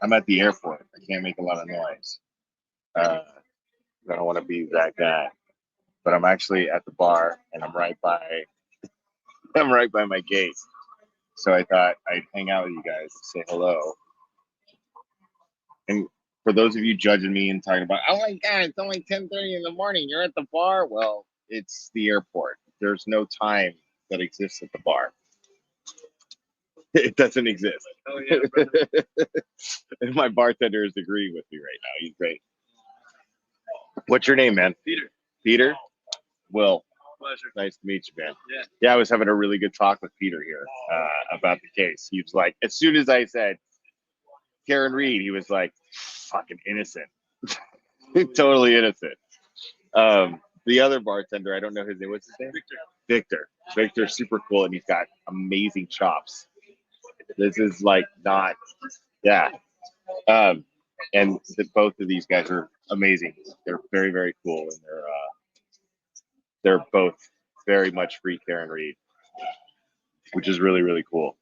I'm at the airport. I can't make a lot of noise. I don't want to be that guy, but I'm actually at the bar, and I'm right by I'm right by my gate. So I thought I'd hang out with you guys and say hello. And for those of you judging me and talking about, oh my God, it's only 10:30 in the morning. You're at the bar. Well, it's the airport. There's no time that exists at the bar. It doesn't exist. Oh yeah. And my bartender is agreeing with me right now. He's great. What's your name, man? Peter. Peter? Will. Pleasure. Nice to meet you, man. Yeah. Yeah, I was having a really good talk with Peter here about the case. He was like, as soon as I said Karen Reed, he was like, fucking innocent. Totally innocent. The other bartender, I don't know his name. What's his name? Victor. Victor. Victor's super cool, and he's got amazing chops. This is like not, yeah. And both of these guys are amazing. They're very, very cool, and they're both very much free Karen Reed, which is really, really cool.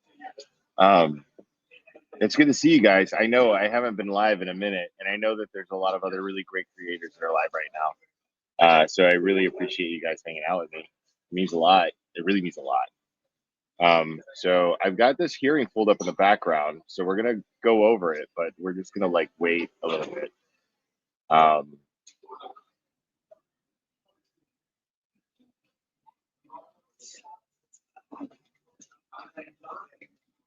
It's good to see you guys. I know I haven't been live in a minute, and I know that there's a lot of other really great creators that are live right now. So I really appreciate you guys hanging out with me. It means a lot. It really means a lot. So I've got this hearing pulled up in the background, so we're gonna go over it, but we're just gonna like wait a little bit.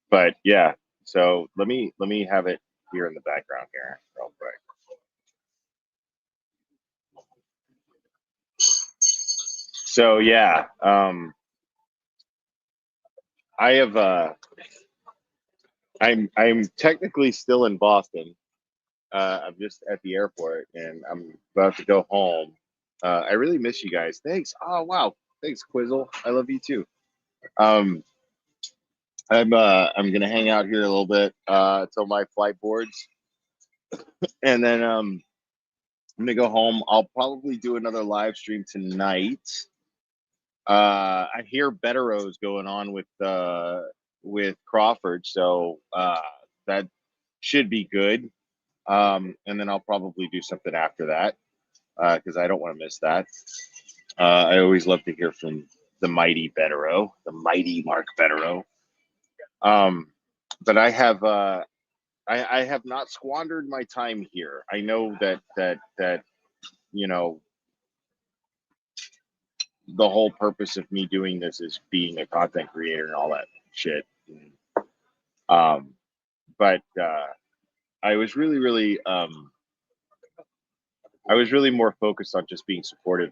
But yeah, so let me have it here in the background here real quick. So yeah, I have I'm technically still in Boston. I'm just at the airport and I'm about to go home. I really miss you guys. Thanks. Oh wow. Thanks, Quizzle. I love you too. I'm gonna hang out here a little bit till my flight boards, and then I'm gonna go home. I'll probably do another live stream tonight. I hear Bettero's going on with Crawford, so that should be good. And then I'll probably do something after that because I don't want to miss that. I always love to hear from the mighty Bettero, the mighty Mark Bettero. But I have not squandered my time here. I know that you know the whole purpose of me doing this is being a content creator and all that shit. But I was really I was really more focused on just being supportive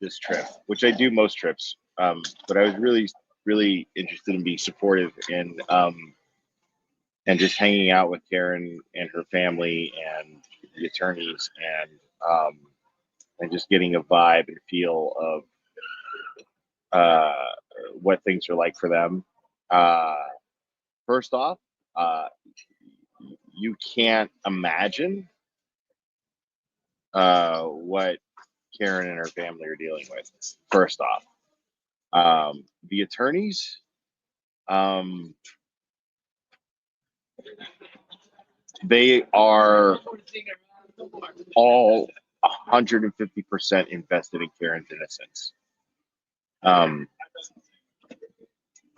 this trip, which I do most trips. But I was really interested in being supportive and just hanging out with Karen and her family and the attorneys and just getting a vibe and feel of what things are like for them. First off, you can't imagine what Karen and her family are dealing with. First off, the attorneys, they are all 150% invested in Karen's innocence.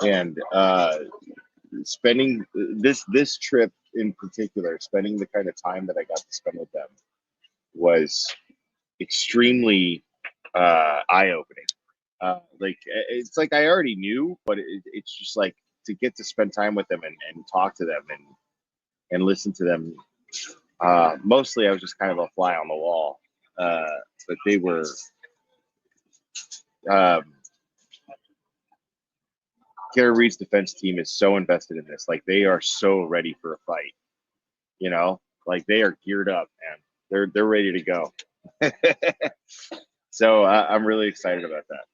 And spending this trip in particular, spending the kind of time that I got to spend with them was extremely eye-opening. Like it's like I already knew, but it's just like to get to spend time with them and talk to them and listen to them. Mostly I was just kind of a fly on the wall, but they were Kara Reed's defense team is so invested in this. Like they are so ready for a fight, you know, like they are geared up and they're ready to go. So I'm really excited about that.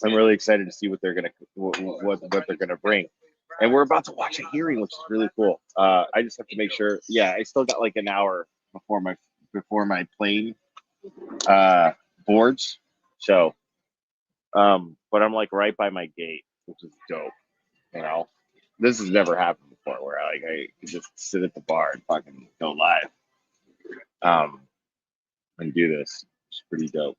I'm really excited to see what they're gonna bring, and we're about to watch a hearing, which is really cool. I just have to make sure. Yeah, I still got like an hour before my plane boards, so But I'm like right by my gate, which is dope. You know, this has never happened before where I could just sit at the bar and fucking go live, um, and do this. It's pretty dope.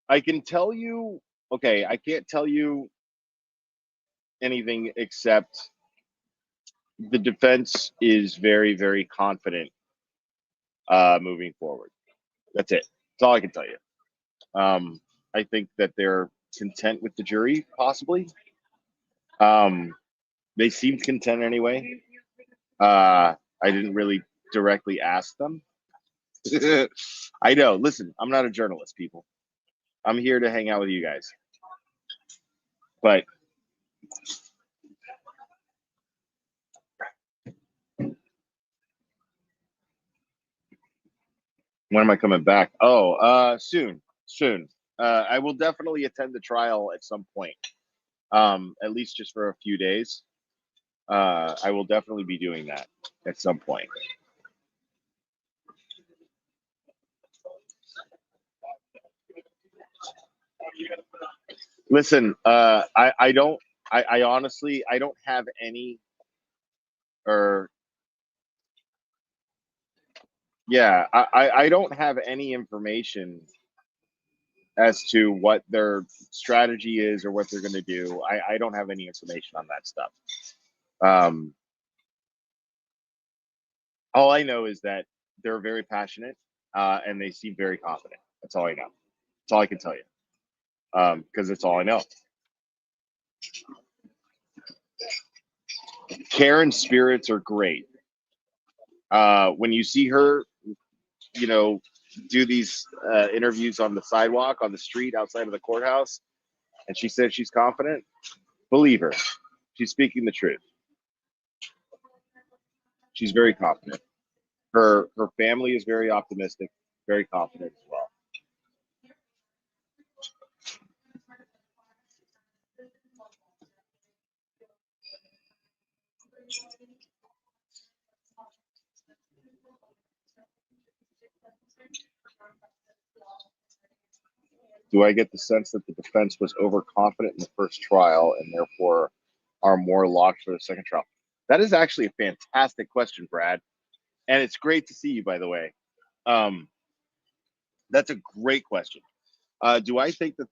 I can tell you. Okay, I can't tell you anything except the defense is very, very confident moving forward. That's it. That's all I can tell you. I think that they're content with the jury, possibly. They seemed content anyway. I didn't really directly ask them. I know. Listen, I'm not a journalist, people. I'm here to hang out with you guys. But when am I coming back? Oh, soon. I will definitely attend the trial at some point. At least just for a few days. I will definitely be doing that at some point. Listen, I honestly, I don't have any, or yeah, I don't have any information as to what their strategy is or what they're going to do. I don't have any information on that stuff. All I know is that they're very passionate, and they seem very confident. That's all I know. That's all I can tell you, because it's all I know. Karen's spirits are great. When you see her, you know, do these interviews on the sidewalk, on the street outside of the courthouse, and she says she's confident, believe her. She's speaking the truth. She's very confident. Her family is very optimistic, very confident as well. Do I get the sense that the defense was overconfident in the first trial and therefore are more locked for the second trial? That is actually a fantastic question, Brad. And it's great to see you, by the way. That's a great question. Do I think that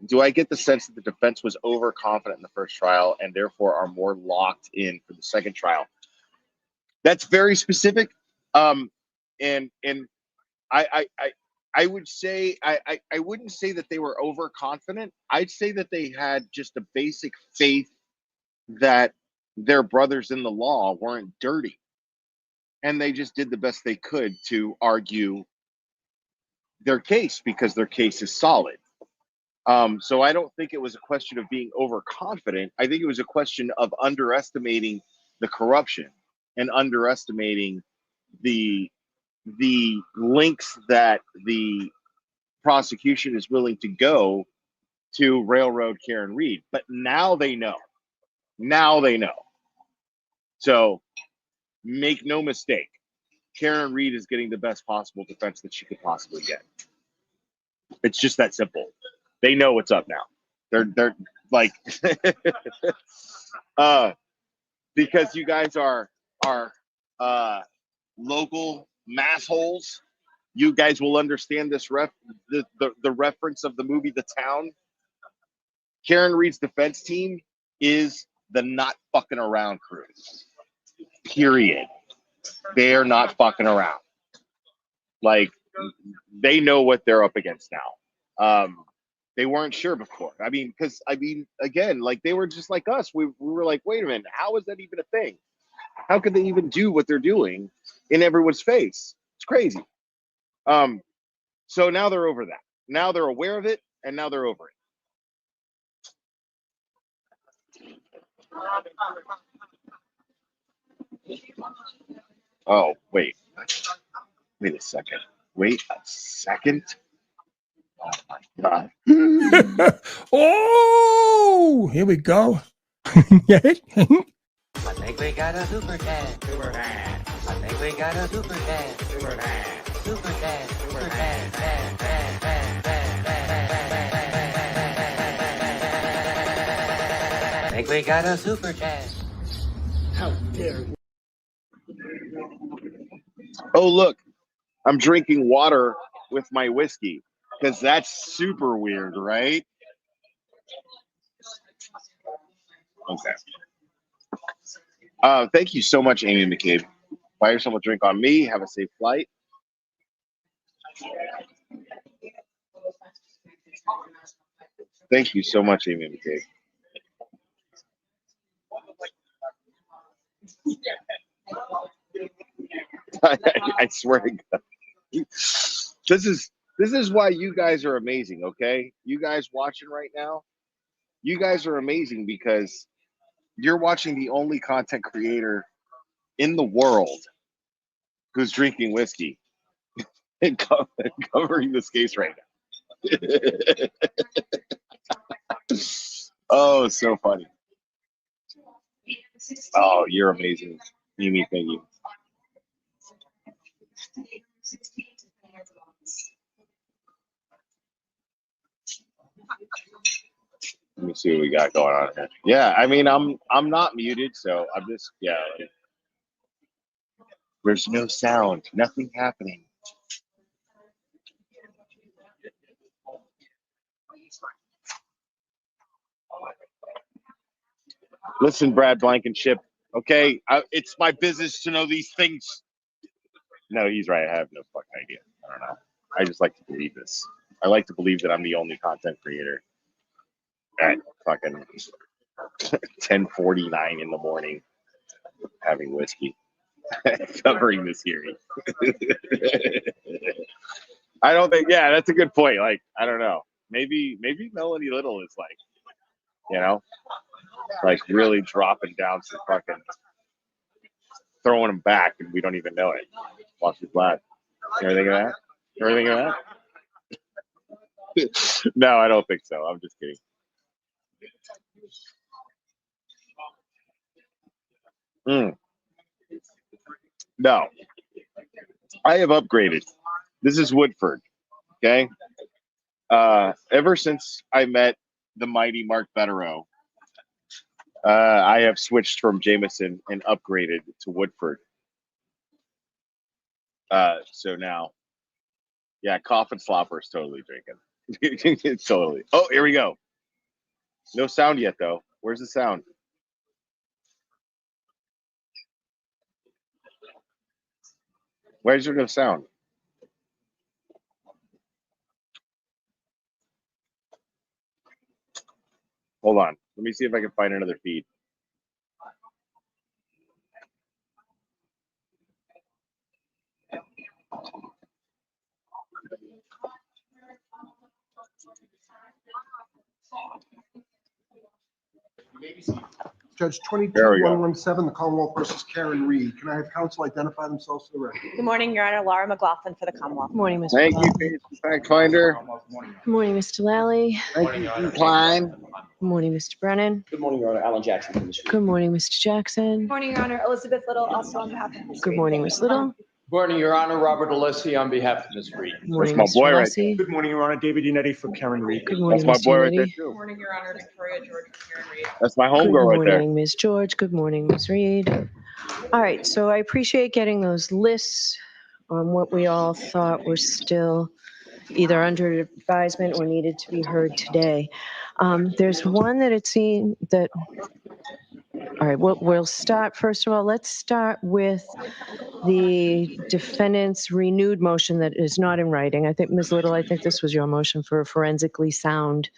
do I get the sense that the defense was overconfident in the first trial and therefore are more locked in for the second trial? That's very specific. And I would say I wouldn't say that they were overconfident. I'd say that they had just a basic faith that their brothers in the law weren't dirty, and they just did the best they could to argue their case because their case is solid. So I don't think it was a question of being overconfident. I think it was a question of underestimating the corruption and underestimating the links that the prosecution is willing to go to railroad Karen Reed. But now they know. Now they know. So make no mistake, Karen Reed is getting the best possible defense that she could possibly get. It's just that simple. They know what's up now. They're like because you guys are local massholes. You guys will understand this the reference of the movie The Town. Karen Reed's defense team is the not fucking around crew. Period. They're not fucking around. Like, they know what they're up against now. They weren't sure before. Again, like, they were just like us. We were like, wait a minute, how is that even a thing? How could they even do what they're doing in everyone's face? It's crazy. So now they're over that. Now they're aware of it, and now they're over it. Oh, wait a second. Wait a second. Oh my God. Oh, here we go. I think we got a super dad. Super dad. I think we got a super dad. Super dad. Super dad. Super dad. Dad, dad, dad, dad, dad, dad. I think we got a super dad. How dare you? Oh, look, I'm drinking water with my whiskey because that's super weird, right? Okay. Thank you so much, Amy McCabe. Buy yourself a drink on me. Have a safe flight. Thank you so much, Amy McCabe. I swear to God. This is why you guys are amazing, okay? You guys watching right now, you guys are amazing because you're watching the only content creator in the world who's drinking whiskey and covering this case right now. Oh, so funny. Oh, you're amazing. Mimi, thank you. Let me see what we got going on here. Yeah, I mean, I'm not muted, so I'm just like, there's no sound, nothing happening. Listen, Brad Blankenship. Okay, it's my business to know these things. No, he's right. I have no fucking idea. I don't know. I just like to believe this. I like to believe that I'm the only content creator at fucking 10:49 in the morning having whiskey, covering this hearing. I don't think. Yeah, that's a good point. Like, I don't know. Maybe Melanie Little is like, like really dropping down some fucking, throwing them back, and we don't even know it. While she's black. Everything of that? Everything of that? No, I don't think so. I'm just kidding. No, I have upgraded. This is Woodford. Okay. Ever since I met the mighty Mark Betterow, I have switched from Jameson and upgraded to Woodford. So now, yeah, Coffin Slopper is totally drinking. Totally. Oh, here we go. No sound yet, though. Where's the sound? Why is there no sound? Hold on. Let me see if I can find another feed. Judge 22-117, the Commonwealth versus Karen Reed. Can I have counsel identify themselves for the record? Good morning, Your Honor. Laura McLaughlin for the Commonwealth. Good morning, Mr. Thank you, McLaughlin. Fact Finder. Good morning, Mr. Lally. Thank you, Klein. Good morning, Mr. Brennan. Good morning, Your Honor. Alan Jackson from the street. Good morning, Mr. Jackson. Good morning, Your Honor. Elizabeth Little, also on behalf of Ms. Good Reed. morning, Ms. Little. Good morning, Your Honor. Robert Alessi on behalf of Ms. Reed. Good morning, That's my Mr. boy right Alessi. Good morning, Your Honor. David Unetti for Karen Reed. Good morning, That's my Mr. boy right there, Unetti. too. Good morning, Your Honor. Victoria George and Karen Reed. That's my Good homegirl right there. morning, Ms. George. Good morning, Ms. Reed. All right, so I appreciate getting those lists on what we all thought were still either under advisement or needed to be heard today. There's one that it seemed that, all right, we'll start, first of all, let's start with the defendant's renewed motion that is not in writing. I think, Ms. Little, I think this was your motion for a forensically sound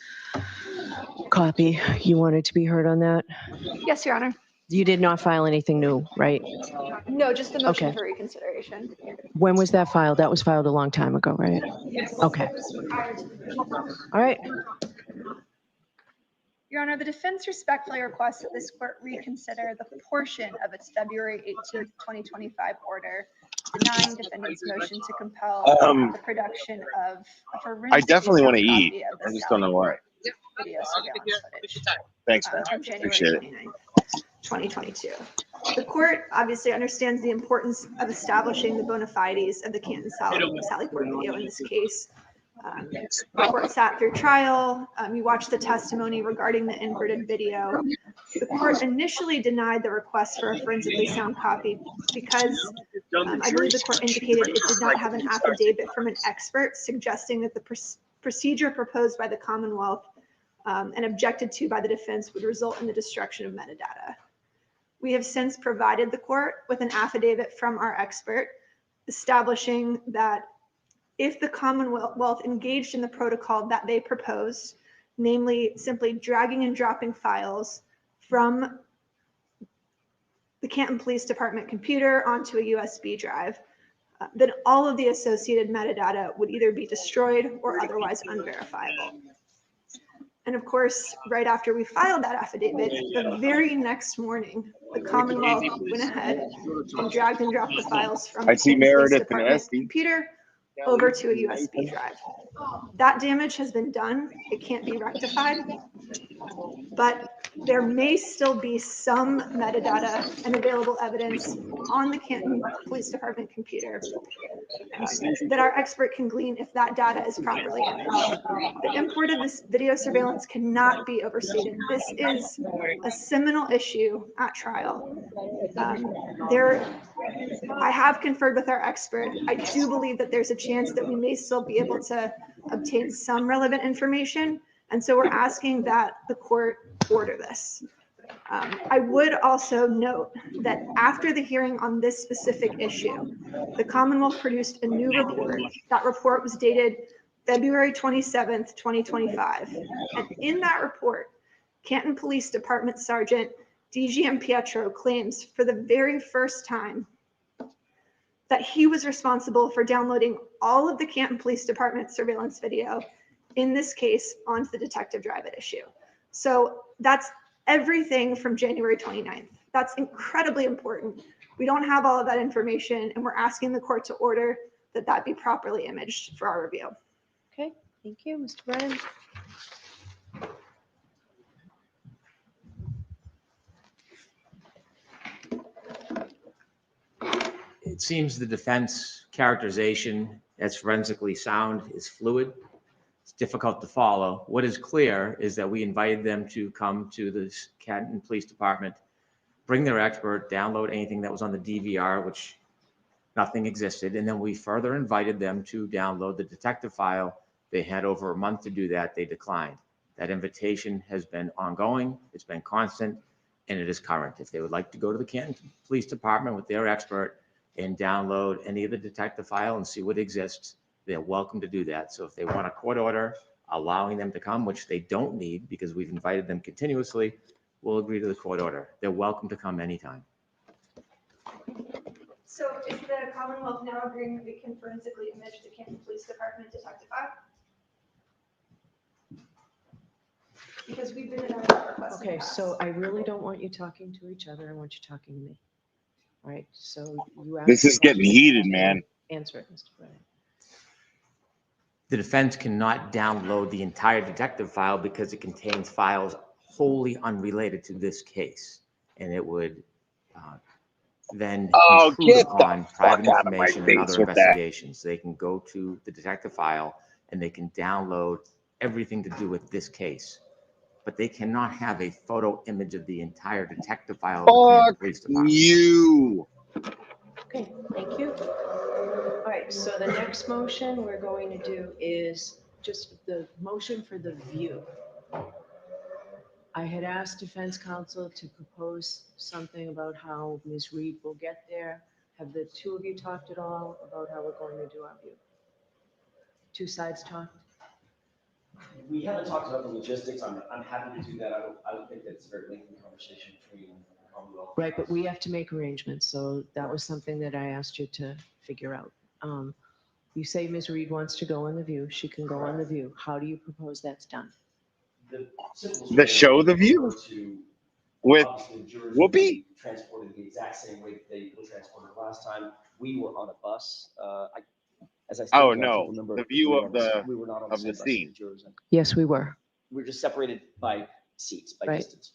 copy. You wanted to be heard on that? Yes, Your Honor. You did not file anything new, right? No, just the motion Okay. for reconsideration. When was that filed? That was filed a long time ago, right? Yes. Okay. All right. Your Honor, the defense respectfully requests that this court reconsider the portion of its February 18th, 2025 order denying defendant's motion to compel the production of a forensic I definitely want to copy eat. of the I just don't know why. video surveillance footage Thanks, man. from January Appreciate it. 29th. 2022. The court obviously understands the importance of establishing the bona fides of the Canton Sally Port video in this case. The court sat through trial. You watched the testimony regarding the inverted video. The court initially denied the request for a forensically sound copy because I believe the court indicated it did not have an affidavit from an expert suggesting that the procedure proposed by the Commonwealth and objected to by the defense would result in the destruction of metadata. We have since provided the court with an affidavit from our expert establishing that if the Commonwealth engaged in the protocol that they proposed, namely simply dragging and dropping files from the Canton Police Department computer onto a USB drive, then all of the associated metadata would either be destroyed or otherwise unverifiable. And of course, right after we filed that affidavit, the very next morning, the Commonwealth went ahead and dragged and dropped the files from the Canton Police Department computer over to a USB drive. That damage has been done. It can't be rectified, but there may still be some metadata and available evidence on the Canton Police Department computer that our expert can glean if that data is properly imaged. The import of this video surveillance cannot be overstated. This is a seminal issue at trial. I have conferred with our expert. I do believe that there's a chance that we may still be able to obtain some relevant information. And so we're asking that the court order this. I would also note that after the hearing on this specific issue, the Commonwealth produced a new report. That report was dated February 27th, 2025. And in that report, Canton Police Department Sergeant DGM Pietro claims for the very first time that he was responsible for downloading all of the Canton Police Department surveillance video, in this case, onto the detective drive at issue. So that's everything from January 29th. That's incredibly important. We don't have all of that information, and we're asking the court to order that that be properly imaged for our review. Okay, thank you, Mr. Brennan. It seems the defense characterization as forensically sound is fluid. It's difficult to follow. What is clear is that we invited them to come to the Canton Police Department, bring their expert, download anything that was on the DVR, which nothing existed. And then we further invited them to download the detective file. They had over a month to do that. They declined. That invitation has been ongoing. It's been constant, and it is current. If they would like to go to the Canton Police Department with their expert and download any of the detective file and see what exists, they're welcome to do that. So if they want a court order allowing them to come, which they don't need because we've invited them continuously, we'll agree to the court order. They're welcome to come anytime. So is the Commonwealth now agreeing that we can forensically image the Canton Police Department detective file? Because we've been in our request. Okay, so I really don't want you talking to each other. I want you talking to me. All right, so you asked. This is getting heated, man. Answer it, Mr. Brennan. The defense cannot download the entire detective file because it contains files wholly unrelated to this case. And it would then intrude upon private information and other investigations. They can go to the detective file and they can download everything to do with this case. But they cannot have a photo image of the entire detective file of the Canton Police Department. You. Okay, thank you. All right, so the next motion we're going to do is just the motion for the view. I had asked defense counsel to propose something about how Ms. Reed will get there. Have the two of you talked at all about how we're going to do our view? Two sides talked? We haven't talked about the logistics. I'm happy to do that. I don't think that it's a very lengthy conversation between the Commonwealth. Right, but we have to make arrangements, so that was something that I asked you to figure out. You say Ms. Reed wants to go on the view, she can go on the view. How do you propose that's done? The show The View with Whoopi? Transported the exact same way that they were transported last time. We were on a bus. As I Oh, stated, I no, don't remember the view if of the we were not on of same the bus as scene. jurors. Yes, we were. We were just separated by seats, by Right. distance.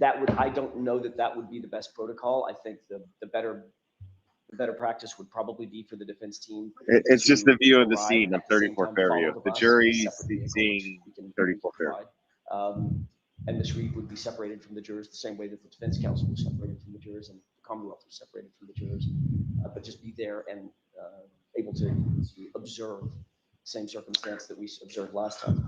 I don't know that would be the best protocol. I think the better practice would probably be for the defense team. It's just the view of the arrive scene of at the same 34 time, Fairview. follow The bus, jury's separate vehicle, seeing which we can 34 Fairview. provide. And Ms. Reed would be separated from the jurors the same way that the defense counsel was separated from the jurors and the Commonwealth was separated from the jurors. But just be there and able to observe the same circumstance that we observed last time.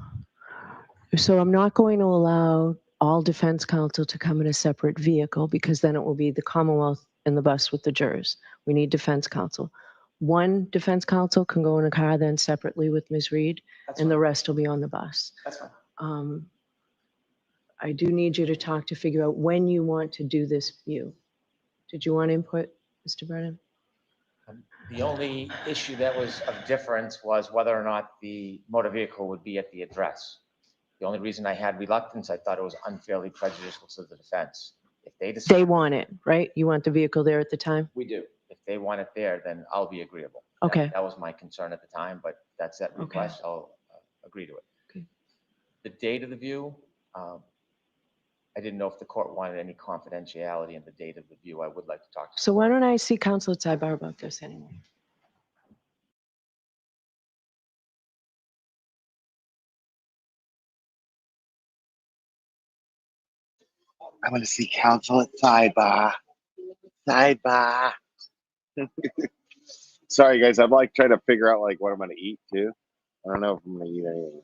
So I'm not going to allow all defense counsel to come in a separate vehicle because then it will be the Commonwealth in the bus with the jurors. We need defense counsel. One defense counsel can go in a car then separately with Ms. Reed, That's and fine. the rest will be on the bus. That's fine. I do need you to talk to figure out when you want to do this view. Did you want input, Mr. Brennan? The only issue that was of difference was whether or not the motor vehicle would be at the address. The only reason I had reluctance, I thought it was unfairly prejudicial to the defense. If they decide, They want it, right? You want the vehicle there at the time? We do. if they want it there, then I'll be agreeable. Okay. That was my concern at the time, but that's that request. I'll agree to it. Okay. The date of the view, I didn't know if the court wanted any confidentiality in the date of the view. I would like to talk to. So why don't I see counsel at sidebar about this anyway? I'm going to see counsel at sidebar. Sidebar. Sorry, guys. I'm like trying to figure out like what I'm going to eat too. I don't know if I'm going to eat anything.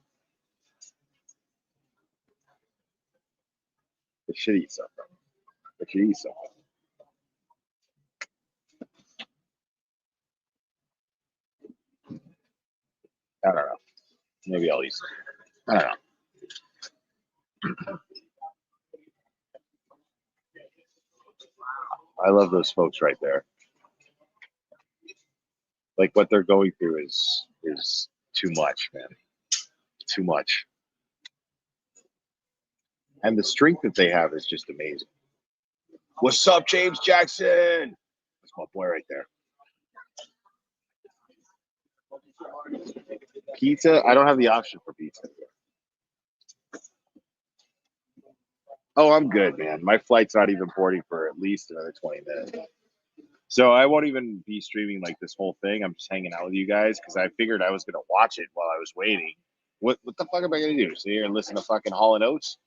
I should eat something. I should eat something. I don't know. Maybe I'll eat something. I don't know. I love those folks right there. Like what they're going through is too much, man. Too much. And the strength that they have is just amazing. What's up, James Jackson? That's my boy right there. Pizza? I don't have the option for pizza. Oh, I'm good, man. My flight's not even boarding for at least another 20 minutes. So I won't even be streaming like this whole thing. I'm just hanging out with you guys because I figured I was gonna watch it while I was waiting. What the fuck am I gonna do? Sit here and listen to fucking Hall and Oates?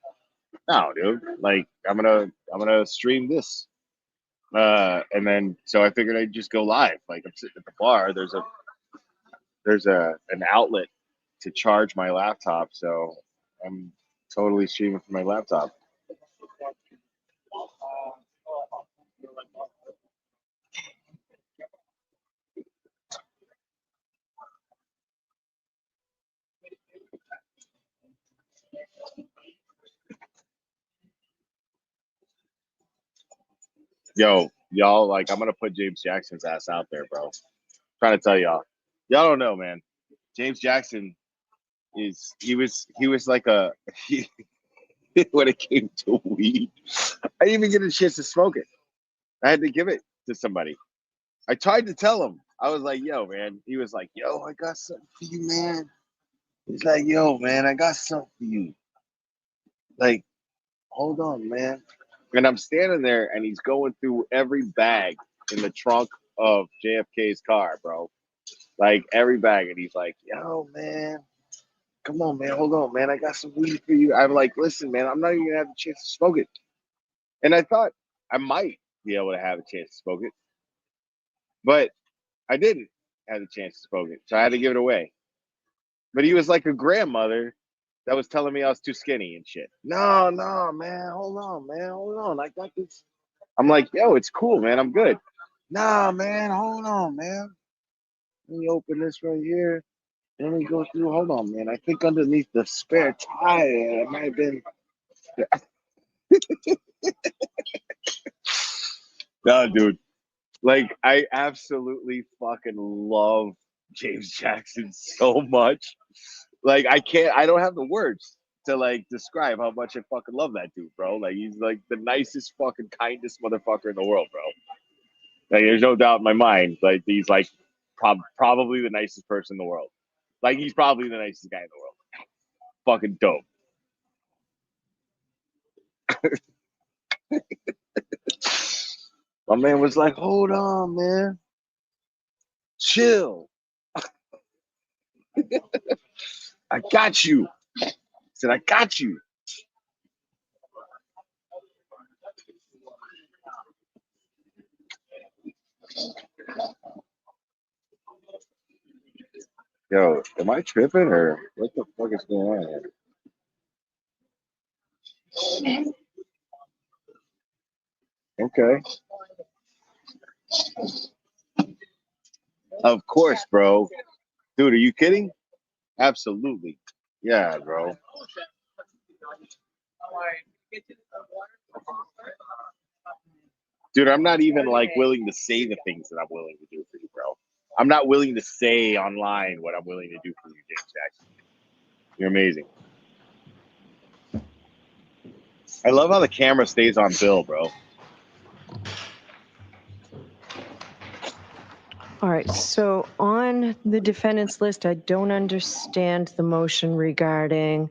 No, dude. Like I'm gonna stream this. And then so I figured I'd just go live. Like I'm sitting at the bar. There's an outlet to charge my laptop, so I'm totally streaming from my laptop. Yo, y'all, like I'm gonna put James Jackson's ass out there, bro. I'm trying to tell y'all. Y'all don't know, man. James Jackson he was like a when it came to weed. I didn't even get a chance to smoke it. I had to give it to somebody. I tried to tell him. I was like, yo, man. He was like, yo, I got something for you, man. He's like, yo, man, I got something for you. Like, hold on, man. And I'm standing there and he's going through every bag in the trunk of JFK's car, bro. Like every bag. And he's like, yo, man, come on, man. Hold on, man. I got some weed for you. I'm like, listen, man, I'm not even gonna have a chance to smoke it. And I thought I might be able to have a chance to smoke it. But I didn't have a chance to smoke it. So I had to give it away. But he was like a grandmother that was telling me I was too skinny and shit. No, man. Hold on, man. Hold on. I got this. I'm like, yo, it's cool, man. I'm good. Nah, man. Hold on, man. Let me open this right here. Let me go through. Hold on, man. I think underneath the spare tire, it might have been. No, dude. Like, I absolutely fucking love James Jackson so much. Like, I don't have the words to like describe how much I fucking love that dude, bro. Like, he's like the nicest fucking kindest motherfucker in the world, bro. Like, there's no doubt in my mind. Like, he's like probably the nicest person in the world. Like, he's probably the nicest guy in the world. Fucking dope. My man was like, hold on, man. Chill. I got you. I said, I got you. Yo, am I tripping or what the fuck is going on here? Okay. Of course, bro. Dude, are you kidding? Absolutely. Yeah, bro. Dude, I'm not even like willing to say the things that I'm willing to do for you, bro. I'm not willing to say online what I'm willing to do for you, James Jackson. You're amazing. I love how the camera stays on Bill, bro. All right, so on the defendant's list, I don't understand the motion regarding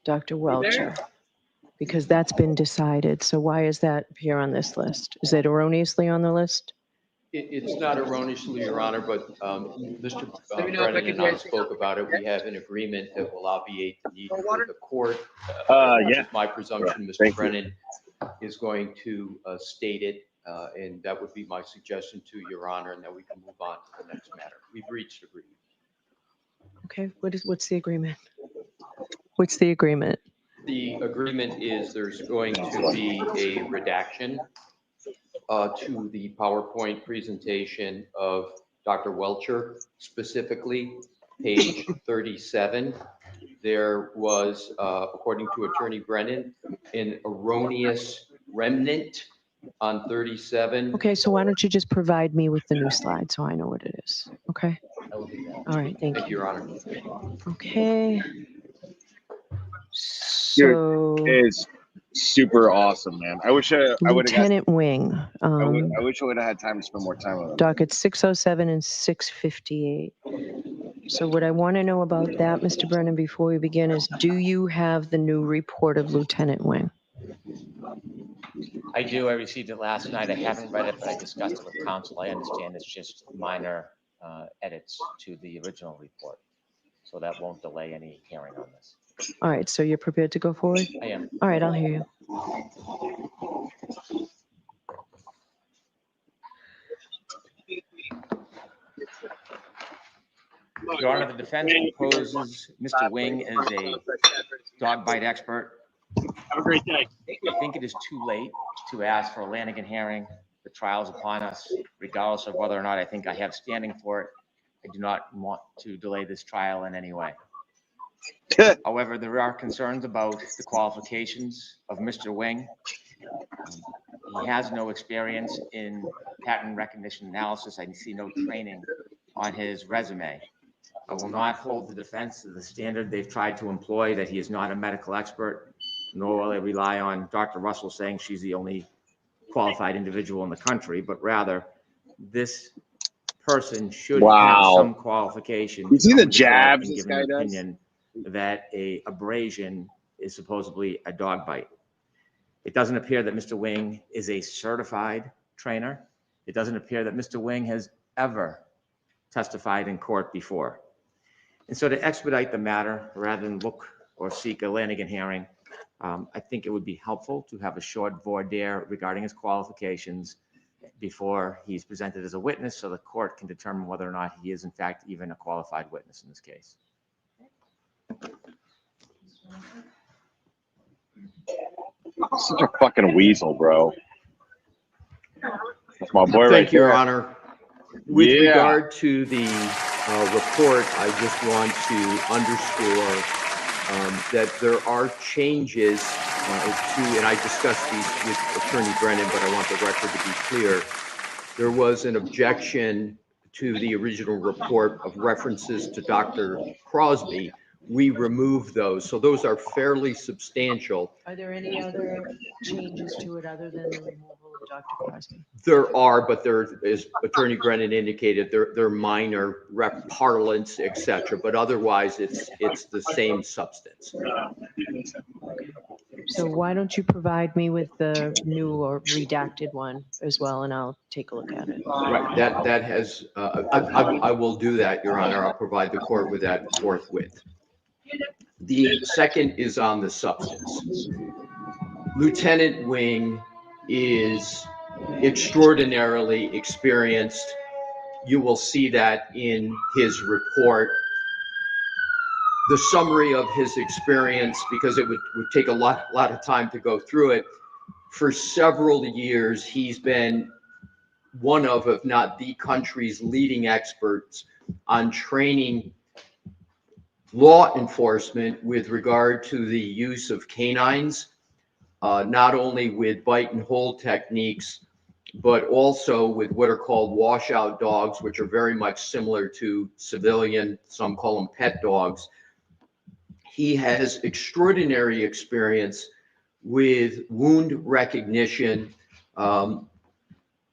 Dr. Welcher, because that's been decided. So why is that here on this list? Is it erroneously on the list? It's not erroneously, Your Honor, but Mr. Brennan and I spoke about it. We have an agreement that will obviate the need for the court. Which Yeah. is my presumption, Mr. Thank Brennan is going to state it, and that would be my suggestion to Your Honor, and then we can move on to the next matter. We've reached agreement. Okay, what's the agreement? What's the agreement? The agreement is there's going to be a redaction to the PowerPoint presentation of Dr. Welcher, specifically page 37. There was, according to Attorney Brennan, an erroneous remnant on 37. Okay, so why don't you just provide me with the new slide so I know what it is? Okay. I will do that. All right, thank Thank you, you. Your Honor. Okay. So It's super awesome, man. I wish I would have got. Lieutenant Wing, I wish I would have had time to spend more time with him. docket 607 and 658. So what I want to know about that, Mr. Brennan, before we begin is, do you have the new report of Lieutenant Wing? I do. I received it last night. I haven't read it, but I discussed it with counsel. I understand it's just minor edits to the original report. So that won't delay any hearing on this. All right, so you're prepared to go forward? I am. All right, I'll hear you. Your Honor, the defense proposes Mr. Wing as a dog bite expert. Have a great day. I think it is too late to ask for a Lanigan hearing. The trial's upon us, regardless of whether or not I think I have standing for it. I do not want to delay this trial in any way. However, there are concerns about the qualifications of Mr. Wing. He has no experience in pattern recognition analysis. I see no training on his resume. I will not hold the defense to the standard they've tried to employ, that he is not a medical expert, nor will I rely on Dr. Russell saying she's the only qualified individual in the country, but rather this person should have some qualification. You see to the come into court jabs and this give an guy does? opinion that a abrasion is supposedly a dog bite. It doesn't appear that Mr. Wing is a certified trainer. It doesn't appear that Mr. Wing has ever testified in court before. And so to expedite the matter, rather than look or seek a Lanigan hearing, I think it would be helpful to have a short voir dire regarding his qualifications before he's presented as a witness, so the court can determine whether or not he is in fact even a qualified witness in this case. Such a fucking weasel, bro. That's my boy right Thank you, there. Your Honor. With Yeah. regard to the report, I just want to underscore that there are changes and I discussed these with Attorney Brennan, but I want the record to be clear. There was an objection to the original report of references to Dr. Crosby. We removed those, so those are fairly substantial. Are there any other changes to it other than the removal Dr. Crosby? There are, but there, as Attorney Brennan indicated, they're minor rep parlance, et cetera, but otherwise it's the same substance. So why don't you provide me with the new or redacted one as well, and I'll take a look at it. Right, that has, I will do that, Your Honor. I'll provide the court with that forthwith. The second is on the substance. Lieutenant Wing is extraordinarily experienced. You will see that in his report. The summary of his experience, because it would take a lot of time to go through it. For several years, he's been one of, if not the country's leading experts on training law enforcement with regard to the use of canines, not only with bite and hold techniques, but also with what are called washout dogs, which are very much similar to civilian, some call them pet dogs. He has extraordinary experience with wound recognition.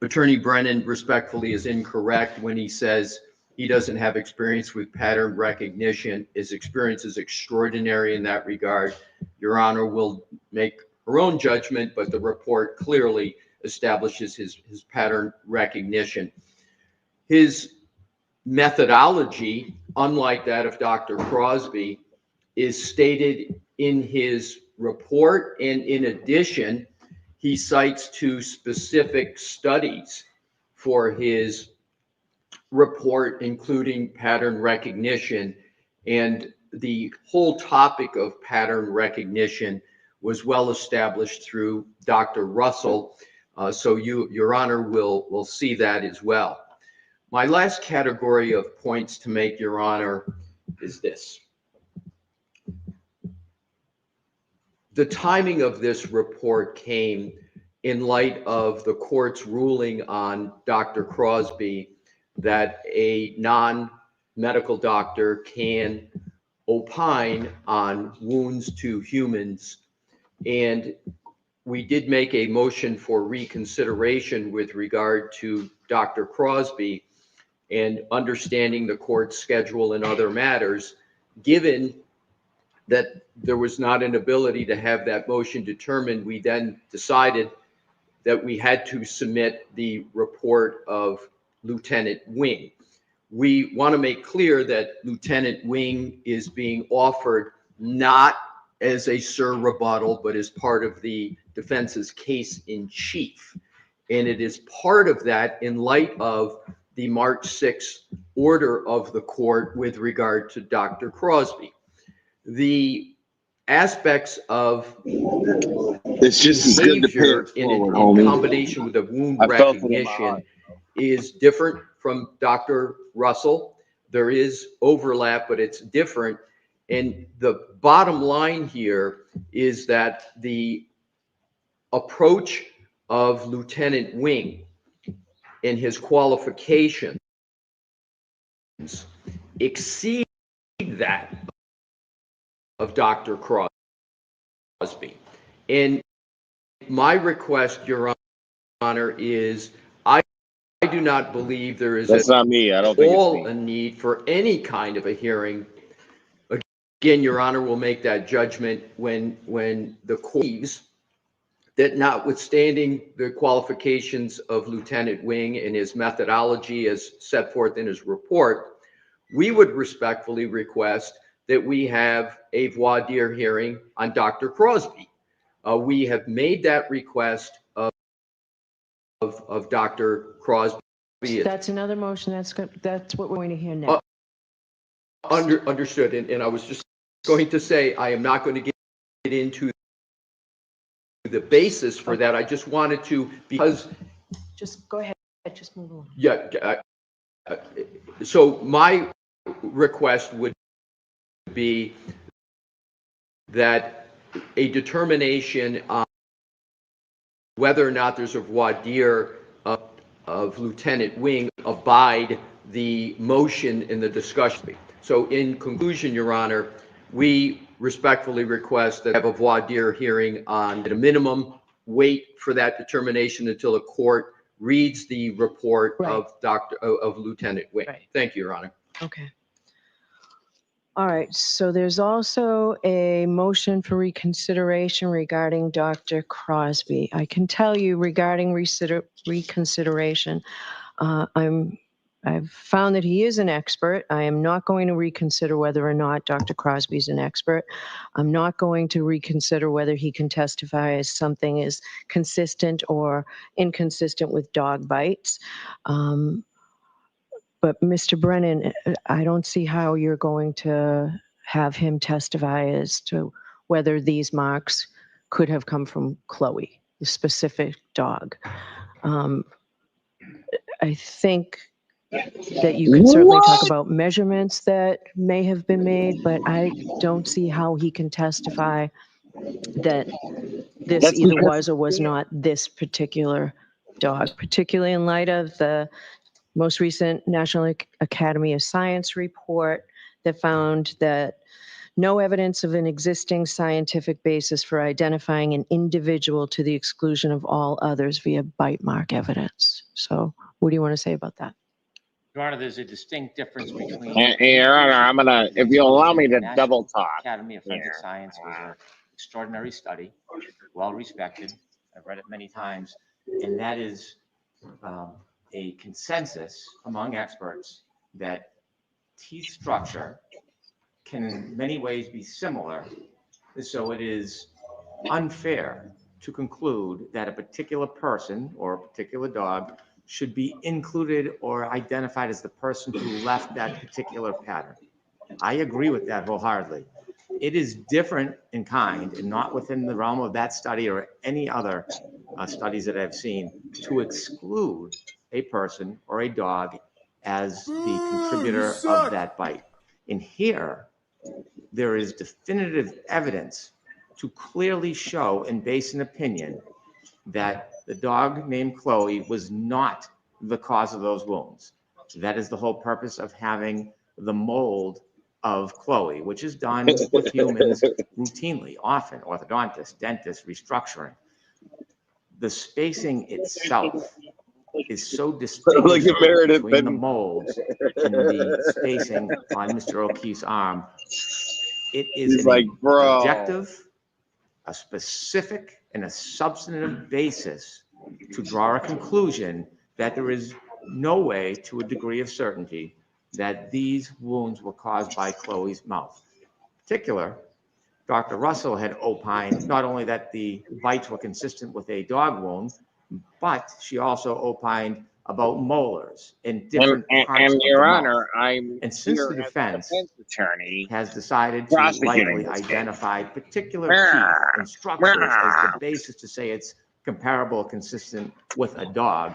Attorney Brennan respectfully is incorrect when he says he doesn't have experience with pattern recognition. His experience is extraordinary in that regard. Your Honor will make her own judgment, but the report clearly establishes his pattern recognition. His methodology, unlike that of Dr. Crosby, is stated in his report, and in addition, he cites two specific studies for his report, including pattern recognition. And the whole topic of pattern recognition was well established through Dr. Russell. So Your Honor will see that as well. My last category of points to make, Your Honor, is this. The timing of this report came in light of the court's ruling on Dr. Crosby that a non-medical doctor can opine on wounds to humans. And we did make a motion for reconsideration with regard to Dr. Crosby, and understanding the court's schedule and other matters, given that there was not an ability to have that motion determined, we then decided that we had to submit the report of Lieutenant Wing. We want to make clear that Lieutenant Wing is being offered not as a sur rebuttal, but as part of the defense's case in chief. And it is part of that in light of the March 6th order of the court with regard to Dr. Crosby. The aspects of It's just good to pay behavior it in forward, homie. combination with the wound I felt it in my recognition heart. is different from Dr. Russell. There is overlap, but it's different. And the bottom line here is that the approach of Lieutenant Wing and his qualifications exceed that of Dr. Crosby. And my request, Your Honor, is I do not believe there is That's not me. I don't think it's all me. a need for any kind of a hearing. Again, Your Honor will make that judgment when the court believes that, notwithstanding the qualifications of Lieutenant Wing and his methodology as set forth in his report, we would respectfully request that we have a voir dire hearing on Dr. Crosby. We have made that request of Dr. Crosby. That's another motion. That's good. That's what we're going to hear next. Understood. And I was just going to say, I am not going to get into the basis for that. I just wanted to, because. Just go ahead. Just move along. Yeah. So my request would be that a determination on whether or not there's a voir dire of Lieutenant Wing abide the motion in the discussion. So in conclusion, Your Honor, we respectfully request that have a voir dire hearing on, at a minimum, wait for that determination until the court reads the report Right. of Lieutenant Wing. Right. Thank you, Your Honor. Okay. All right, so there's also a motion for reconsideration regarding Dr. Crosby. I can tell you regarding reconsideration, I've found that he is an expert. I am not going to reconsider whether or not Dr. Crosby is an expert. I'm not going to reconsider whether he can testify as something is consistent or inconsistent with dog bites. But Mr. Brennan, I don't see how you're going to have him testify as to whether these marks could have come from Chloe, the specific dog. I think that you can certainly talk about measurements that may have been made, but I don't see how he can testify that this either was or was not this particular dog, particularly in light of the most recent National Academy of Science report that found that no evidence of an existing scientific basis for identifying an individual to the exclusion of all others via bite mark evidence. So what do you want to say about that? Your Honor, there's a distinct difference between. Your Honor, I'm gonna, if you allow me to National double talk. Academy of Forensic Science was an extraordinary study, well respected. I've read it many times, and that is a consensus among experts that teeth structure can in many ways be similar. So it is unfair to conclude that a particular person or a particular dog should be included or identified as the person who left that particular pattern. I agree with that wholeheartedly. It is different in kind and not within the realm of that study or any other studies that I've seen to exclude a person or a dog as the contributor of that bite. And here, there is definitive evidence to clearly show and base an opinion that the dog named Chloe was not the cause of those wounds. That is the whole purpose of having the mold of Chloe, which is done with humans routinely, often, orthodontists, dentists, restructuring. The spacing itself is so distinct between the molds and the spacing on Mr. O'Keefe's arm. It is objective, a specific, and a substantive basis to draw a conclusion that there is no way to a degree of certainty that these wounds were caused by Chloe's mouth. In particular, Dr. Russell had opined not only that the bites were consistent with a dog wound, but she also opined about molars in different parts of Your the Honor, mouth. I'm And since the defense attorney has decided to likely identify particular teeth and structures as the basis to say it's comparable, consistent with a dog,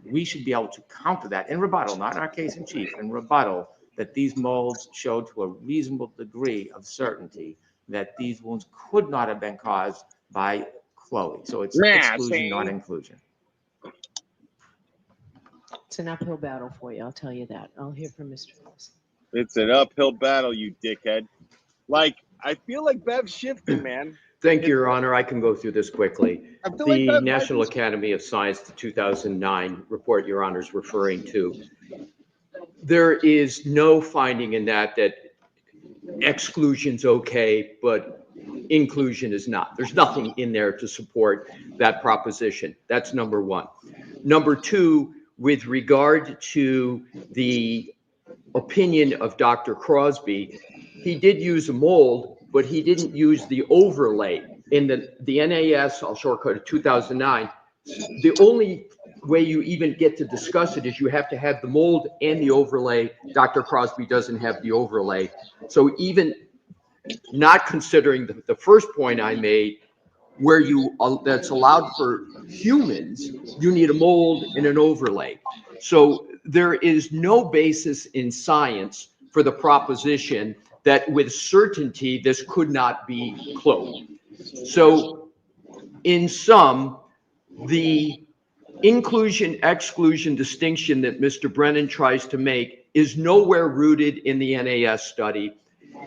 we should be able to counter that in rebuttal, not in our case in chief, in rebuttal, that these molds showed to a reasonable degree of certainty that these wounds could not have been caused by Chloe. So it's exclusion, not inclusion. It's an uphill battle for you, I'll tell you that. I'll hear from Mr. Wilson. It's an uphill battle, you dickhead. Like, I feel like Bev's shifting, man. Thank you, Your Honor. I can go through this quickly. The like National Academy of Science, the 2009 report Your Honor is referring to, there is no finding in that exclusion's okay, but inclusion is not. There's nothing in there to support that proposition. That's number one. Number two, with regard to the opinion of Dr. Crosby, he did use a mold, but he didn't use the overlay. In the NAS, I'll shortcut it, 2009, the only way you even get to discuss it is you have to have the mold and the overlay. Dr. Crosby doesn't have the overlay. So even not considering the first point I made, where that's allowed for humans, you need a mold and an overlay. So there is no basis in science for the proposition that with certainty this could not be Chloe. So in sum, the inclusion-exclusion distinction that Mr. Brennan tries to make is nowhere rooted in the NAS study.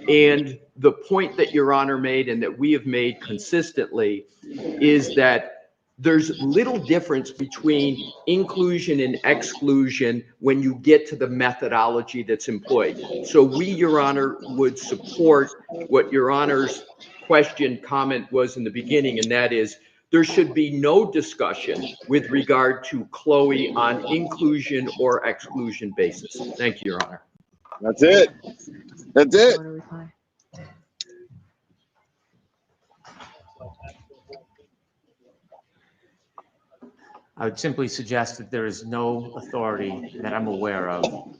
And the point that Your Honor made and that we have made consistently is that there's little difference between inclusion and exclusion when you get to the methodology that's employed. So we, Your Honor, would support what Your Honor's question, comment was in the beginning, and that is there should be no discussion with regard to Chloe on inclusion or exclusion basis. Thank you, Your Honor. That's it. That's You it. want to reply? I would simply suggest that there is no authority that I'm aware of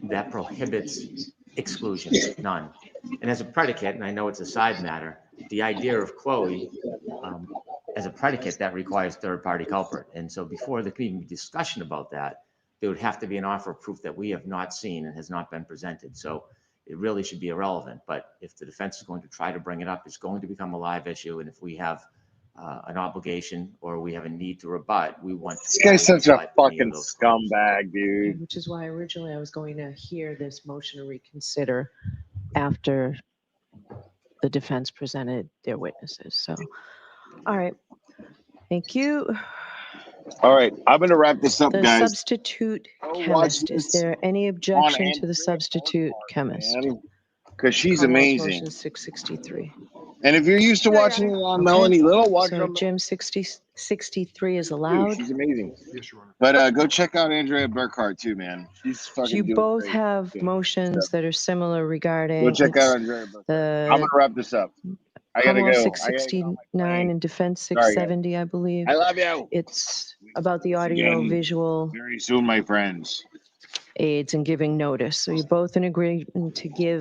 that prohibits exclusion, none. And as a predicate, and I know it's a side matter, the idea of Chloe as a predicate, that requires third-party culprit. And so before there can even be discussion about that, there would have to be an offer of proof that we have not seen and has not been presented. So it really should be irrelevant. But if the defense is going to try to bring it up, it's going to become a live issue. And if we have an obligation or we have a need to rebut, we want to. This guy's such a rebut any of fucking those claims. scumbag, dude. Which is why originally I was going to hear this motion to reconsider after the defense presented their witnesses. So, all right. Thank you. All right, I'm gonna wrap this up, The guys. substitute Go watch chemist. Is this there any on objection to the Andrea substitute Burkhart, chemist? man, because she's Commonwealth's amazing. Motion 663. And if you're used to Sure, Your watching it Honor. on Okay. Melanie Little, watch it So on Jim, 63 is Melanie allowed. too. She's amazing. Yes, Your Honor. But go check out Andrea Burkhart too, man. She's fucking Do you doing both great. have Okay. motions that are similar Go regarding check it's out Andrea Burkhart. I'm the gonna wrap this up. I gotta Commonwealth go. I gotta go on my 669 plane. and Defense Sorry, guys. 670, I believe? I love you. It's about the Once audio again, visual very soon, my friends. aids and giving notice. So you're both in agreement to give